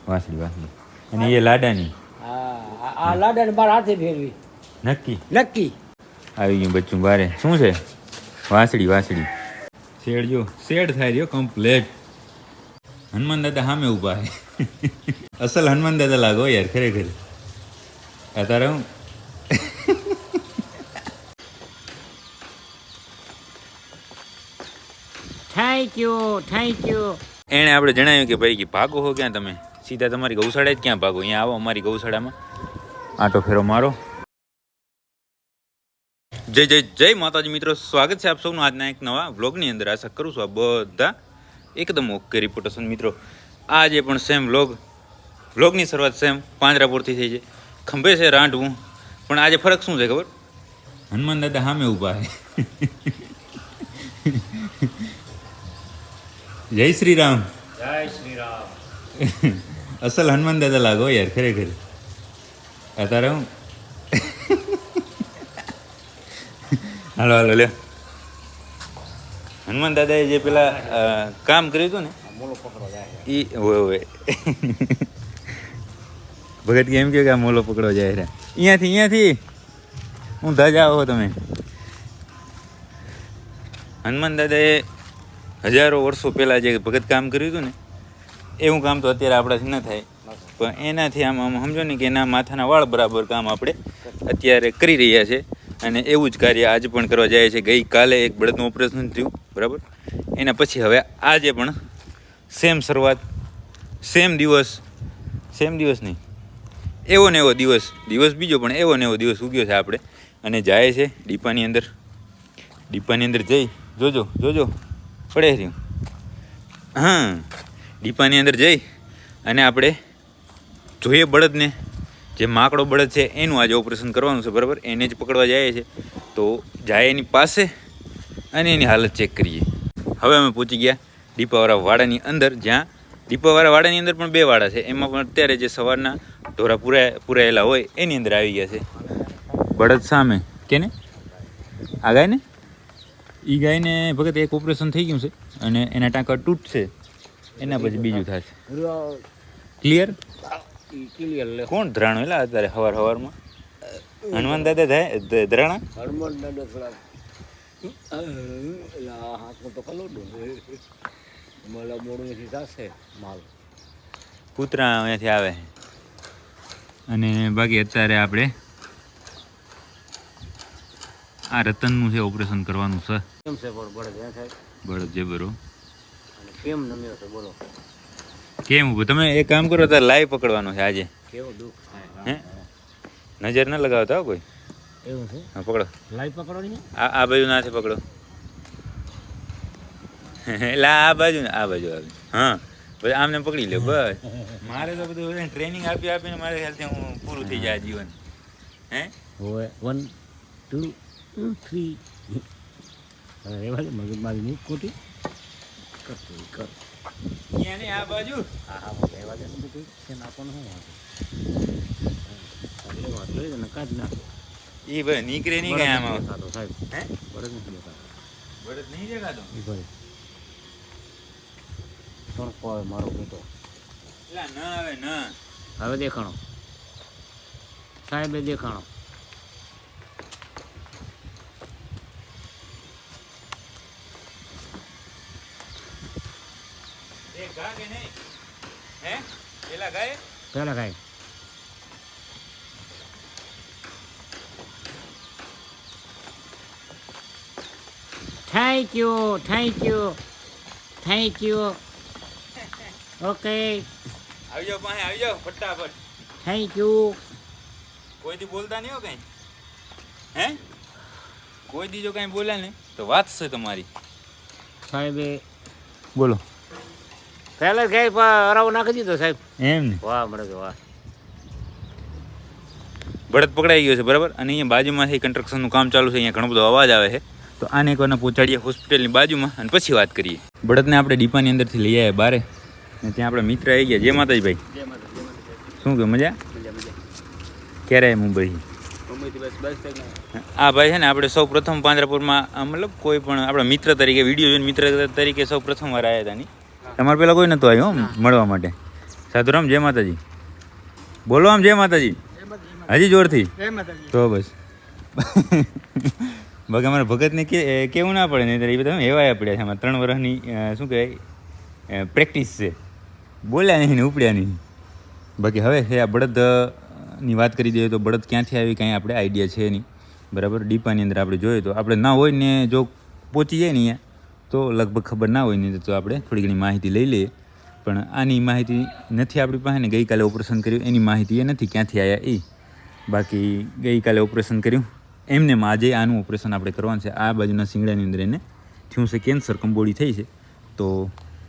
વાસળી વાસળી. અને એ લાડાની. હા આ લાડાને બાર હાથે ફેરવી. નક્કી નક્કી આવી ગયું બચ્ચું બારે. શું છે? વાસળી વાસળી. શેડ જો શેડ થાય રહ્યો કમ્પ્લેટ. હનુમાન દાદા સામે ઊભા છે. અસલ હનુમાન દાદા લાગો યાર ખરેખર. અત્યારે હું થેન્ક યુ. એણે આપણે જણાવ્યું કે ભાઈ કે ભાગો હો ક્યાં તમે? સીધા તમારી ગૌશાળા જ ક્યાં ભાગો? અહીંયા આવો અમારી ગૌશાળામાં આટો ફેરો મારો. જય જય જય માતાજી મિત્રો, સ્વાગત છે આપ સૌનું આજના એક નવા વ્લોગની અંદર. આશા કરું છું આ બધા એકદમ ઓકે રિપોર્ટ હશે મિત્રો. આજે પણ સેમ વ્લોગની શરૂઆત સેમ પાંજરાપોરથી થઈ છે. ખંભે છે રાંઢવું, પણ આજે ફરક શું છે ખબર? હનુમાન દાદા સામે ઊભા છે. જય શ્રી રામ. અસલ હનુમાન દાદા લાગો યાર ખરેખર. અત્યારે હું હાલો હાલો લે. હનુમાન દાદાએ જે પેલા કામ કર્યું હતું ને એ હોય ભગત કે એમ કે આ મોલો પકડવા જાય રે. અહીંયાથી હું ધજા આવો તમે. હનુમાન દાદાએ હજારો વર્ષો પહેલાં જે ભગત કામ કર્યું હતું ને એવું કામ તો અત્યારે આપણાથી ન થાય, પણ એનાથી આમ સમજો ને કે એના માથાના વાળ બરાબર કામ આપણે અત્યારે કરી રહ્યા છે. અને એવું જ કાર્ય આજે પણ કરવા જાય છે. ગઈકાલે એક બળદનું ઓપરેશન થયું બરાબર, એના પછી હવે આજે પણ સેમ શરૂઆત, સેમ દિવસ નહીં, એવો ને એવો દિવસ બીજો પણ એવો ને એવો દિવસ ઉગ્યો છે આપણે. અને જાય છે ડીપાની અંદર જઈ જોજો પડે રહ્યું. હા, ડીપાની અંદર જઈ અને આપણે જોઈએ બળદને, જે માકડો બળદ છે એનું આજે ઓપરેશન કરવાનું છે બરાબર. એને જ પકડવા જાય છે. તો જાય એની પાસે અને એની હાલત ચેક કરીએ. હવે અમે પહોંચી ગયા ડીપાવાળા વાડાની અંદર, જ્યાં ડીપાવાળા વાડાની અંદર પણ બે વાડા છે. એમાં પણ અત્યારે જે સવારના ઢોરા પૂરાયેલા હોય એની અંદર આવી ગયા છે. બળદ સામે કેને આ ગાયને, એ ગાયને ભગત એક ઓપરેશન થઈ ગયું છે અને એના ટાંકા તૂટશે, એના પછી બીજું થશે. ક્લિયર કોણ ધરાણું એલા અત્યારે સવારમાં? હનુમાન દાદા થાય ધરાણા. હનુમાન દાદા થોડા હાથમાં તો કલોડું માલા મોડુંથી થશે માલ. કૂતરા અહીંયાથી આવે. અને બાકી અત્યારે આપણે આ રતનનું છે ઓપરેશન કરવાનું છે. કેમ છે બળદ ત્યાં થાય? બળદ જે બરો કેમ નમ્યો છે બોલો? કેમ ઊભું? તમે એક કામ કરો, તારે લાઈવ પકડવાનું છે આજે. કેવો દુઃખ થાય હે? નજર ન લગાવતા કોઈ. એવું છે? હા પકડો. લાઈવ પકડવાની? આ બાજુ નાથી પકડો. એટલે આ બાજુ આવે. હા બસ આમને પકડી લો બસ. મારે તો બધું ટ્રેનિંગ આપીને મારે ખ્યાલથી હું પૂરું થઈ જાય જીવન. હે હોય 1 2 3 રેવા દે મગજ મારી ની કોટી કર અહીંયા ને આ બાજુ. હા રેવા દે બધું છે નાખવાનું શું વાત એટલે વાત લઈ ને કાઢ નાખ. એ ભાઈ નીકળે નહીં કઈ આમાં. સાહેબ હે બળદ નથી દેખાતો. બળદ નહીં દેખાતો? એ ભાઈ તડકો આવે મારો બેટો. એટલે ન આવે ન. હવે દેખાણો સાહેબે દેખાણો. ગા કે નહીં? હે પેલા ગાય પેલા કાંઈ થેન્ક યુ ઓકે આવી જાઓ પાસે આવી જાઓ ફટાફટ. Thank you. કોઈથી બોલતા નહીં હો કઈ. હે કોઈ દી જો કઈ બોલ્યા ને તો વાત છે તમારી. સાહેબે બોલો. પહેલા જ ગાય અરાવો નાખી દીધો સાહેબ. એમ ને વાહ મળે વાહ. બળદ પકડાઈ ગયો છે બરાબર. અને અહીંયા બાજુમાંથી કન્સ્ટ્રક્શનનું કામ ચાલુ છે. અહીંયા ઘણો બધો અવાજ આવે છે. તો આને એકવાર પહોંચાડીએ હોસ્પિટલની બાજુમાં અને પછી વાત કરીએ. બળદને આપણે ડીપાની અંદરથી લઈ આવ્યા બારે, ને ત્યાં આપણા મિત્ર આવી ગયા. જય માતાજી ભાઈ. શું કહ્યું? મજા ક્યારે આવ્યા મુંબઈ? આ ભાઈ છે ને આપણે સૌ પ્રથમ પાંજરાપુરમાં મતલબ કોઈ પણ આપણા મિત્ર તરીકે વિડીયો જોઈને મિત્ર તરીકે સૌ પ્રથમ વાર આવ્યા હતા. નહીં તમારે પેલા કોઈ નહોતું આવ્યું મળવા માટે. સાધુરામ જય માતાજી. બોલો આમ જય માતાજી. હજી જોરથી. તો બસ બાકી અમારા ભગતને કેવું ના પડે નહીં, એ બધા એવાયા પડ્યા છે. આમાં 3 વર્ષની શું કહેવાય પ્રેક્ટિસ છે. બોલ્યા નહીં ને ઉપડ્યા નહીં. બાકી હવે છે આ બળદની વાત કરી દઈએ તો બળદ ક્યાંથી આવી કાંઈ આપણે આઈડિયા છે નહીં, બરાબર. ડીપાની અંદર આપણે જોઈએ તો આપણે ના હોય ને જો પહોંચી જાય ને અહીંયા તો લગભગ ખબર ના હોય ને તો આપણે થોડી ઘણી માહિતી લઈ લઈએ. પણ આની માહિતી નથી આપણી પાસે ને ગઈકાલે ઓપરેશન કર્યું એની માહિતી એ નથી ક્યાંથી આવ્યા એ. બાકી ગઈકાલે ઓપરેશન કર્યું એમને આજે આનું ઓપરેશન આપણે કરવાનું છે. આ બાજુના શિંગડાની અંદર એને થયું છે કેન્સર, કંબોડી થઈ છે. તો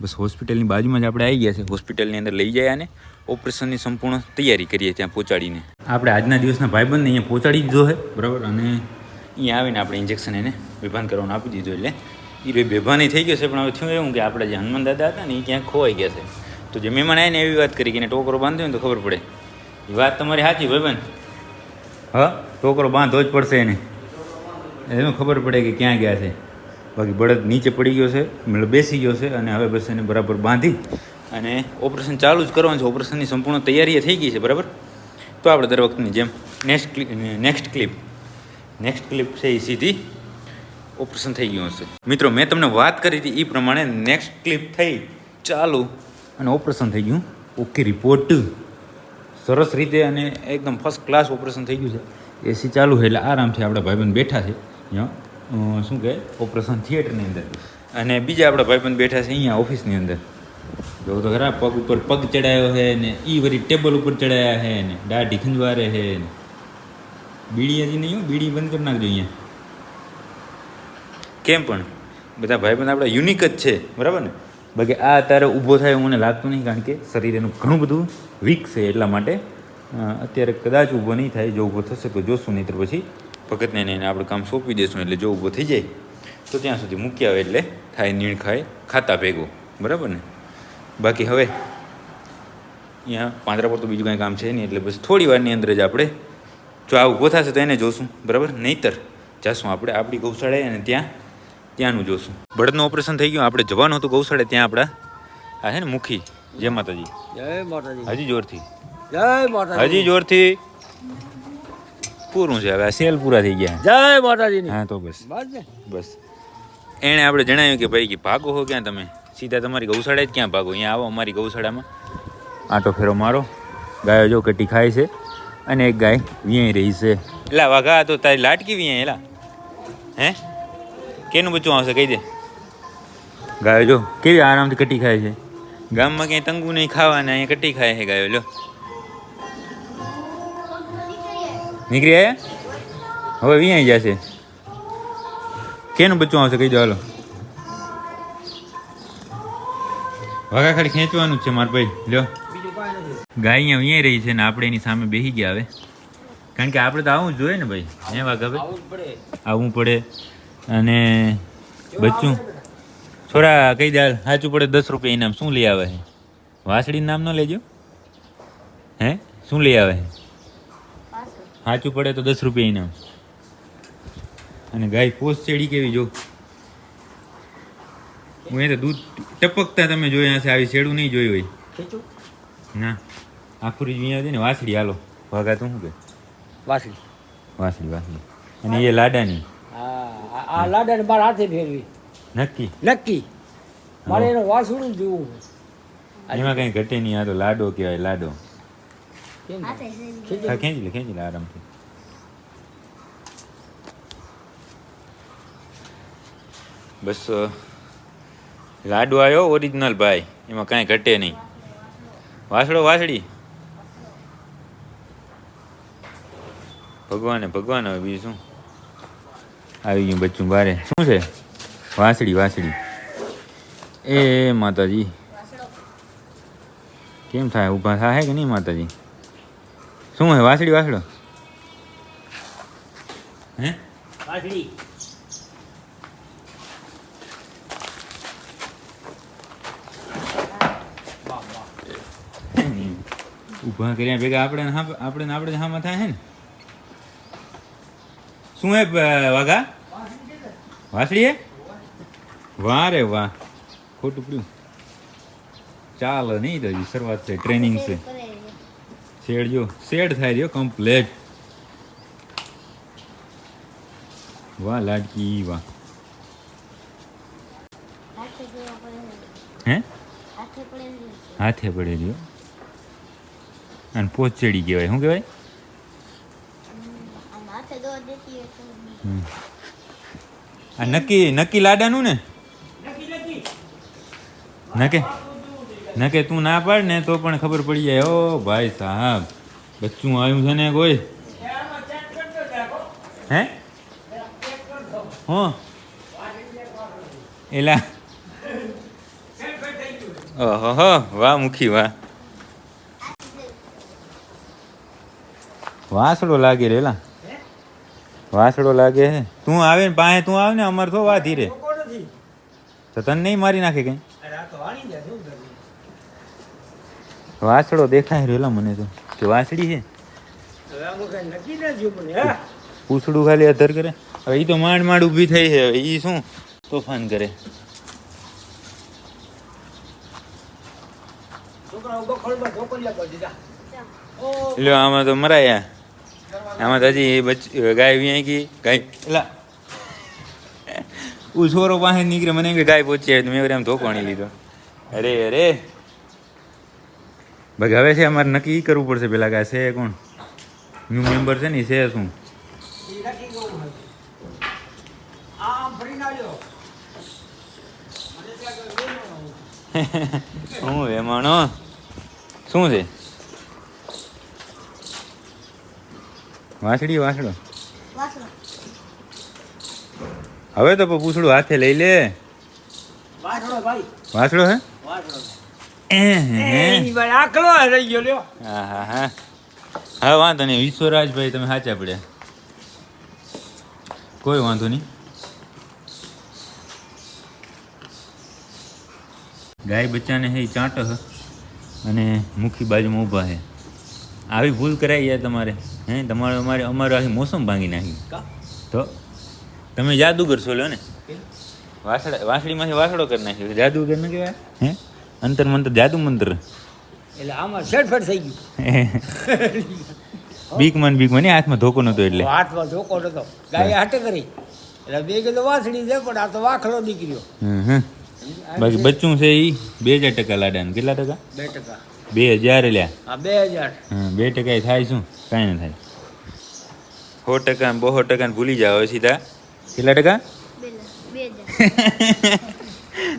બસ હોસ્પિટલની બાજુમાં જ આપણે આવી ગયા છે. હોસ્પિટલની અંદર લઈ જાય અને ઓપરેશનની સંપૂર્ણ તૈયારી કરીએ ત્યાં પહોંચાડીને. આપણે આજના દિવસના ભાઈબંધને અહીંયા પહોંચાડી દીધો છે, બરાબર. અને અહીંયા આવીને આપણે ઇન્જેક્શન એને બેભાન કરવાનું આપી દીધું. એટલે એ ભાઈ બેભાની થઈ ગયો છે. પણ હવે થયું એવું કે આપણે જે હનુમાન દાદા હતા ને એ ક્યાંક ખોવાઈ ગયા છે. તો જે મહેમાન આવીને એવી વાત કરી કે એને ટોકરો બાંધ્યો ને તો ખબર પડે. એ વાત તમારી સાચી ભાઈબંધ. હા, ટોકરો બાંધવો જ પડશે એને, એનું ખબર પડે કે ક્યાં ગયા છે. બાકી બળદ નીચે પડી ગયો છે, મતલબ બેસી ગયો છે. અને હવે બસ એને બરાબર બાંધી અને ઓપરેશન ચાલુ જ કરવાનું છે. ઓપરેશનની સંપૂર્ણ તૈયારી થઈ ગઈ છે, બરાબર. તો આપણે દર વખતની જેમ નેક્સ્ટ ક્લિપ છે એ સીધી ઓપરેશન થઈ ગયું હશે. મિત્રો મેં તમને વાત કરી હતી એ પ્રમાણે નેક્સ્ટ ક્લિપ થઈ ચાલુ અને ઓપરેશન થઈ ગયું. ઓકે રિપોર્ટ સરસ રીતે અને એકદમ ફર્સ્ટ ક્લાસ ઓપરેશન થઈ ગયું છે. એસી ચાલુ છે એટલે આરામથી આપણા ભાઈબંધ બેઠા છે અહીંયા શું કહે ઓપરેશન થિયેટરની અંદર. અને બીજા આપણા ભાઈબંધ બેઠા છે અહીંયા ઓફિસની અંદર. જો તો ખરા પગ ઉપર પગ ચડાયો છે ને એ વળી ટેબલ ઉપર ચડાયા છે ને દાઢી ખંજવારે છે ને. બીડી હજી નહીં, બીડી બંધ કરી નાખજો અહીંયા. કેમ પણ બધા ભાઈબંધ આપણા યુનિક જ છે, બરાબર ને. બાકી આ અત્યારે ઊભો થાય મને લાગતું નહીં, કારણ કે શરીર એનું ઘણું બધું વીક છે. એટલા માટે અત્યારે કદાચ ઊભો નહીં થાય. જો ઊભો થશે તો જોશું, નહીં તો પછી ભગતને એને આપણે કામ સોંપી દઈશું. એટલે જો ઊભો થઈ જાય તો ત્યાં સુધી મૂકી આવે એટલે થાય નીણ ખાય ખાતા ભેગો, બરાબર ને. બાકી હવે અહીંયા પાંદરા પર તો બીજું કાંઈ કામ છે નહીં. એટલે બસ થોડી વારની અંદર જ આપણે જો આ ઊભો થશે તો એને જોશું, બરાબર. નહીંતર જાશું આપણે આપણી ગૌશાળાએ અને ત્યાંનું જોશું. બળદનું ઓપરેશન થઈ ગયું, આપણે જવાનું હતું ગૌશાળે. ત્યાં આપણા આ છે ને મુખી. જય માતાજી. જય માતાજી. હજી જોરથી. જય માતાજી. હજી જોરથી. પૂરું છે હવે, આ સેલ પૂરા થઈ ગયા. જય માતાજી. હા તો બસ એણે આપણે જણાવ્યું કે ભાઈ કે ભાગો હો ક્યાં તમે, સીધા તમારી ગૌશાળા જ ક્યાં ભાગો, અહીંયા આવો અમારી ગૌશાળામાં આંટો ફેરો મારો. ગાયો જો કટી ખાય છે અને એક ગાય વિયાઈ રહી છે. એલા વાઘા તો તારી લાટકી વિયાય એલા. હે કેનું બચ્ચું આવશે કહી દે. ગાયો જો કેવી આરામથી કટી ખાય છે. ગામમાં ક્યાંય તંગુ નહીં ખાવાના, અહીંયા કટી ખાય છે ગાયો. લો નીકળી આયા, હવે વિયાઈ જશે. કેનું બચ્ચું આવશે કહી દો. હાલો વાઘા ખાલી ખેંચવાનું જ છે મારા ભાઈ. લ્યો ગાય અહીંયા વિયાઈ રહી છે ને આપણે એની સામે બેસી ગયા. હવે કારણ કે આપણે તો આવું જ જોઈએ ને ભાઈ. હે વાઘા ભાઈ આવવું પડે. અને બચ્ચું છોરા કહી દે સાચું પડે 10 રૂપિયા ઇનામ. શું લઈ આવે છે? વાસળીનું નામ ન લેજો. હે શું લઈ આવે છે? સાચું પડે તો 10 રૂપિયા ઇનામ. અને ગાય પોસ ચેડી કેવી જો. હું એ તો દૂધ ટપકતા તમે જોયા હશે, આવી શેડું નહીં જોઈ હોય. ના આખુરી અહીંયા છે ને વાસળી. હાલો વાઘા તું શું કે? વાસળી. અને એ લાડાની. આ લાડાને મારા હાથે ફેરવી. નક્કી મારે એનો વાસુડું જોવું. એમાં કઈ ઘટે નહીં. આ તો લાડો કહેવાય, લાડો. ખેંચી લે આરામથી. બસ લાડુ આવ્યો ઓરિજિનલ ભાઈ, એમાં કાંઈ ઘટે નહીં. વાસળી ભગવાન હવે બીજું શું. આવી ગયું બચ્ચું બારે. શું છે? વાસળી. એ માતાજી કેમ થાય? ઊભા થાય કે નહીં માતાજી? શું હે? વાસળો હે? ઊભા કર્યા ભેગા આપણે હામાં થાય હે ને. શું હે વાઘા? વાસળી હે? વાહ રે વાહ, ખોટું પડ્યું. ચાલે નહીં તો હજી શરૂઆત છે, ટ્રેનિંગ છે. શેડ જો શેડ થાય રહ્યો કમ્પ્લેટ. વાહ લાડકી વાહ. હે હાથે પડે રહ્યો. અને પોચડી કહેવાય. શું કહેવાય? આ નક્કી નક્કી લાડાનું ને નકે તું ના પાડ ને તો પણ ખબર પડી જાય. ઓ ભાઈ સાહેબ બચ્ચું આવ્યું છે ને કોઈ. હે હું એલા ઓહો વાહ મુખી વાહ. વાસડો લાગે રેલા, વાસડો લાગે હે. તું આવે ને પાસે તું આવે ને અમાર તો વા ધીરે તો તને નહીં મારી નાખે કઈ. વાસડો દેખાય રેલા મને તો કે વાસડી છે. પૂછડું ખાલી અધર કરે. હવે એ તો માંડ માંડ ઊભી થઈ છે. હવે એ શું તોફાન કરે. લ્યો આમાં તો મરાયા. આમાં તો હજી ગાય વ્યાઈ ગઈ. ગાય એલા છોરો પાસે નીકળે મને કે ગાય પહોંચી આવે. મેં એમ ધોકાણી લીધો. અરે અરે ભાઈ હવે છે અમારે નક્કી કરવું પડશે પેલા કે છે કોણ ન્યૂ મેમ્બર છે ને છે શું. હું વેમાણો શું છે? વાસડી વાસડો હવે તો પૂછડું હાથે લઈ લે. વાસડો હે હા વાંધો નહીં. વિશ્વરાજભાઈ તમે સાચા પડ્યા. કોઈ વાંધો નહીં. ગાય બચ્ચાને હે ચાંટ હ અને મુખી બાજુમાં ઊભા છે. આવી ભૂલ કરાઈ યાર તમારે. હે તમારે અમારે આખી મોસમ ભાંગી નાખી. તો તમે જાદુગર છો લો ને. વાસળીમાંથી વાસડો કરી નાખ્યો. જાદુગર ન કહેવાય. હે અંતર મંતર જાદુ મંત્ર. એટલે આમાં શેડફેડ થઈ ગયું. બીકમાં નહીં હાથમાં ધોકો નતો એટલે હાથમાં ધોકો નતો. ગાય હટે કરી એટલે બે કીધું વાસળી છે પણ આ તો વાખલો નીકળ્યો. બાકી બચ્ચું છે એ 2000% લાડાનું. કેટલા ટકા? 2%. 2000 લ્યા. હા 2000. 2% થાય શું? કાંઈ ન થાય. 100% 200% ભૂલી જાવ સીધા. કેટલા ટકા? 2000.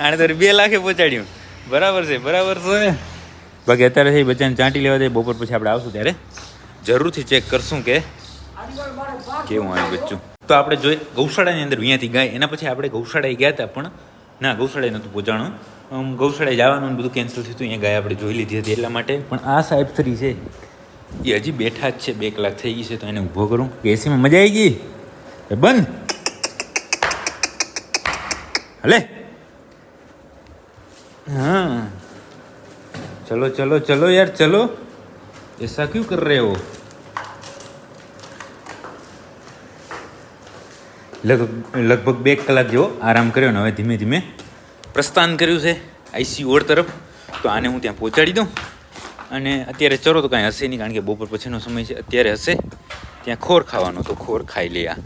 આને તો 2 લાખે પહોંચાડ્યું. બરાબર છે બરાબર છે. બાકી અત્યારે છે બચ્ચાને ચાંટી લેવા દે. બપોર પછી આપણે આવશું ત્યારે જરૂરથી ચેક કરશું કે કેવું આવ્યું બચ્ચું. તો આપણે જોઈ ગૌશાળાની અંદર અહીંયાથી ગાય. એના પછી આપણે ગૌશાળાએ ગયા હતા પણ ના ગૌશાળાએ નહોતું પહોંચાણું. ગૌશાળાએ જવાનું બધું કેન્સલ થયું હતું. અહીંયા ગાય આપણે જોઈ લીધી હતી એટલા માટે. પણ આ સાહેબ ફ્રી છે એ હજી બેઠા જ છે. 2 કલાક થઈ ગઈ છે તો એને ઊભો કરું કે એસીમાં મજા આવી ગઈ. બંધ હલે. हाँ चलो चलो चलो यार चलो. ऐसा क्यों कर रहे हो? લગભગ 2 કલાક જેવો આરામ કર્યો ને હવે ધીમે ધીમે પ્રસ્થાન કર્યું છે આઈસીયુ વોર્ડ તરફ. તો આને હું ત્યાં પહોંચાડી દઉં. અને અત્યારે ચરો તો કાંઈ હશે નહીં કારણ કે બપોર પછીનો સમય છે. અત્યારે હશે ત્યાં ખોર ખાવાનો તો ખોર ખાઈ લે. આ